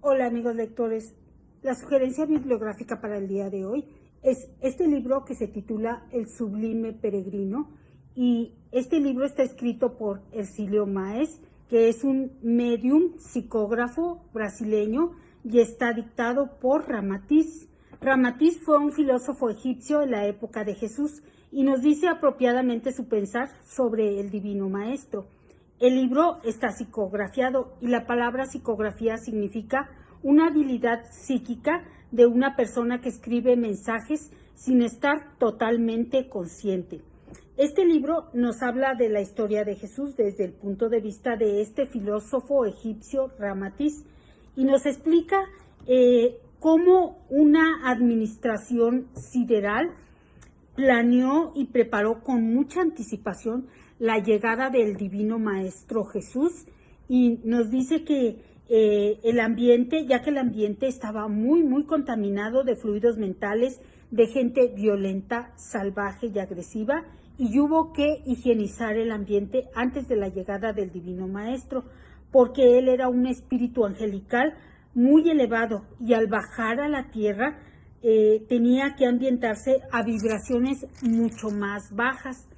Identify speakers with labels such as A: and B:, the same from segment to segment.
A: Hola amigos lectores, la sugerencia bibliográfica para el día de hoy es este libro que se titula El Sublime Peregrino, y este libro está escrito por Hercílio Maes, que es un médium psicógrafo brasileño, y está dictado por Ramatiz. Ramatiz fue un filósofo egipcio en la época de Jesús y nos dice apropiadamente su pensar sobre el Divino Maestro. El libro está psicografiado y la palabra psicografía significa una habilidad psíquica de una persona que escribe mensajes sin estar totalmente consciente. Este libro nos habla de la historia de Jesús desde el punto de vista de este filósofo egipcio Ramatiz y nos explica cómo una administración sideral planeó y preparó con mucha anticipación la llegada del Divino Maestro Jesús, y nos dice que el ambiente, ya que el ambiente estaba muy contaminado de fluidos mentales, de gente violenta, salvaje y agresiva, y hubo que higienizar el ambiente antes de la llegada del Divino Maestro, porque él era un espíritu angelical muy elevado, y al bajar a la tierra tenía que ambientarse a vibraciones mucho más bajas.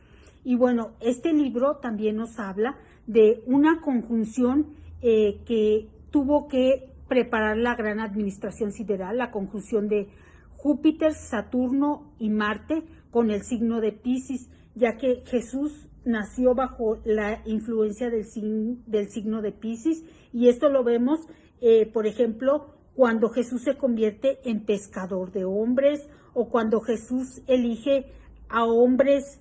A: Y bueno, este libro también nos habla de una conjunción que tuvo que preparar la gran administración sideral, la conjunción de Júpiter, Saturno y Marte con el signo de Piscis, ya que Jesús nació bajo la influencia del signo de Piscis, y esto lo vemos, por ejemplo, cuando Jesús se convierte en pescador de hombres, o cuando Jesús elige a hombres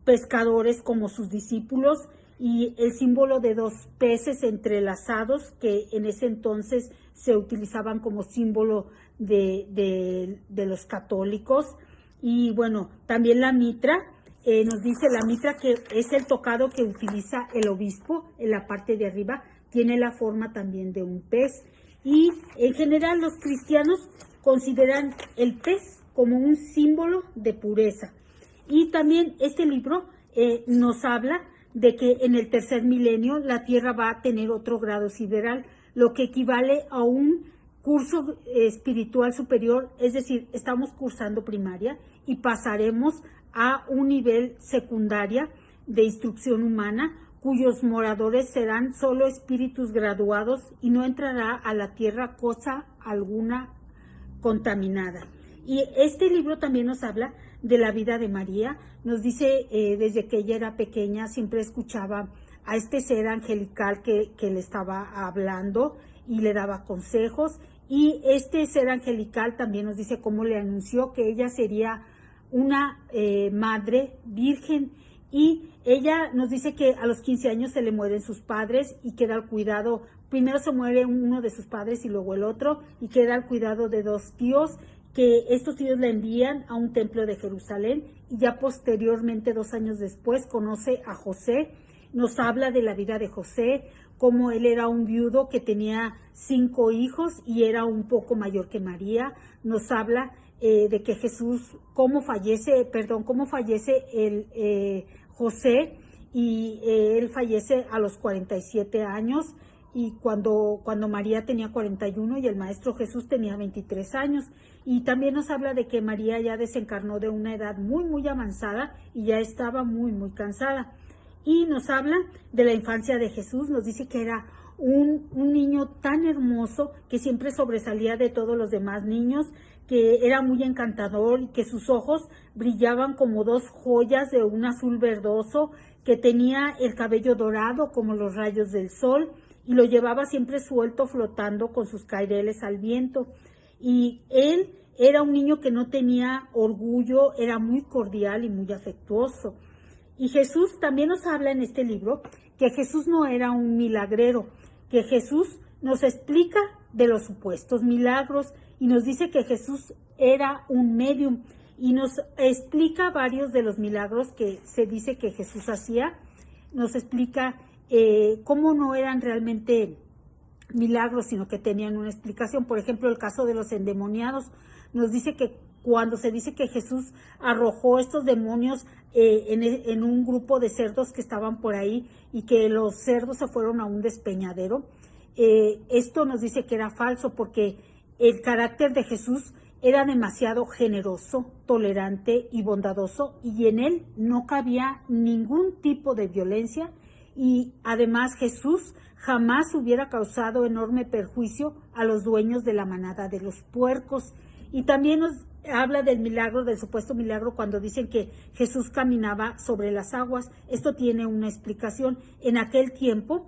A: pescadores como sus discípulos, y el símbolo de dos peces entrelazados que en ese entonces se utilizaban como símbolo de los católicos. Y bueno, también la mitra, nos dice la mitra que es el tocado que utiliza el obispo en la parte de arriba, tiene la forma también de un pez, y en general los cristianos consideran el pez como un símbolo de pureza. Y también este libro nos habla de que en el tercer milenio la Tierra va a tener otro grado sideral, lo que equivale a un curso espiritual superior, es decir, estamos cursando primaria y pasaremos a un nivel secundaria de instrucción humana, cuyos moradores serán solo espíritus graduados y no entrará a la Tierra cosa alguna contaminada. Y este libro también nos habla de la vida de María, nos dice desde que ella era pequeña siempre escuchaba a este ser angelical que le estaba hablando y le daba consejos, y este ser angelical también nos dice cómo le anunció que ella sería una madre virgen, y ella nos dice que a los 15 años se le mueren sus padres y queda al cuidado, primero se muere uno de sus padres y luego el otro, y queda al cuidado de dos tíos, que estos tíos la envían a un templo de Jerusalén, y ya posteriormente, 2 años después, conoce a José. Nos habla de la vida de José, cómo él era un viudo que tenía 5 hijos y era un poco mayor que María. Nos habla de que Jesús, cómo fallece José, y él fallece a los 47 años, y cuando María tenía 41 y el Maestro Jesús tenía 23 años. Y también nos habla de que María ya desencarnó de una edad muy avanzada y ya estaba muy cansada. Y nos habla de la infancia de Jesús, nos dice que era un niño tan hermoso que siempre sobresalía de todos los demás niños, que era muy encantador y que sus ojos brillaban como 2 joyas de un azul verdoso, que tenía el cabello dorado como los rayos del sol, y lo llevaba siempre suelto flotando con sus caireles al viento. Y él era un niño que no tenía orgullo, era muy cordial y muy afectuoso. Y Jesús también nos habla en este libro que Jesús no era un milagrero, que Jesús nos explica de los supuestos milagros y nos dice que Jesús era un medium, y nos explica varios de los milagros que se dice que Jesús hacía. Nos explica cómo no eran realmente milagros, sino que tenían una explicación. Por ejemplo, el caso de los endemoniados, nos dice que cuando se dice que Jesús arrojó estos demonios en un grupo de cerdos que estaban por ahí, y que los cerdos se fueron a un despeñadero, esto nos dice que era falso porque el carácter de Jesús era demasiado generoso, tolerante y bondadoso, y en él no cabía ningún tipo de violencia, y además Jesús jamás hubiera causado enorme perjuicio a los dueños de la manada de los puercos. Y también nos habla del milagro, del supuesto milagro, cuando dicen que Jesús caminaba sobre las aguas. Esto tiene una explicación. En aquel tiempo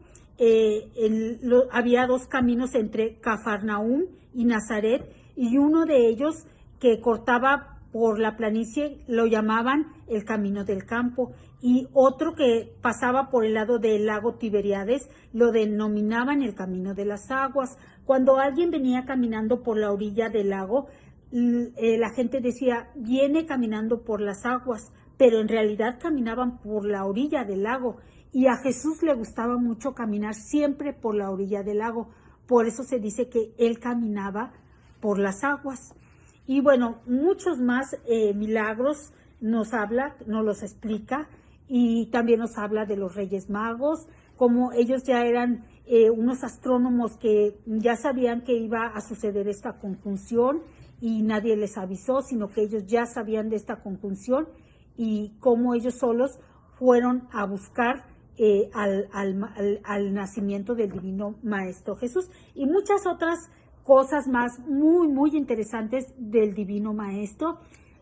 A: había dos caminos entre Cafarnaúm y Nazaret, y uno de ellos que cortaba por la planicie lo llamaban el camino del campo, y otro que pasaba por el lado del lago Tiberíades lo denominaban el camino de las aguas. Cuando alguien venía caminando por la orilla del lago, la gente decía, viene caminando por las aguas, pero en realidad caminaban por la orilla del lago, y a Jesús le gustaba mucho caminar siempre por la orilla del lago. Por eso se dice que él caminaba por las aguas. Y bueno, muchos más milagros nos los explica, y también nos habla de los Reyes Magos, como ellos ya eran unos astrónomos que ya sabían que iba a suceder esta conjunción y nadie les avisó, sino que ellos ya sabían de esta conjunción, y cómo ellos solos fueron a buscar al nacimiento del Divino Maestro Jesús, y muchas otras cosas más muy, muy interesantes del Divino Maestro.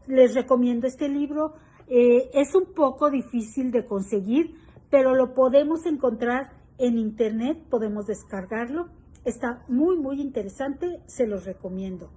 A: Les recomiendo este libro. Es un poco difícil de conseguir, pero lo podemos encontrar en internet, podemos descargarlo. Está muy, muy interesante, se los recomiendo.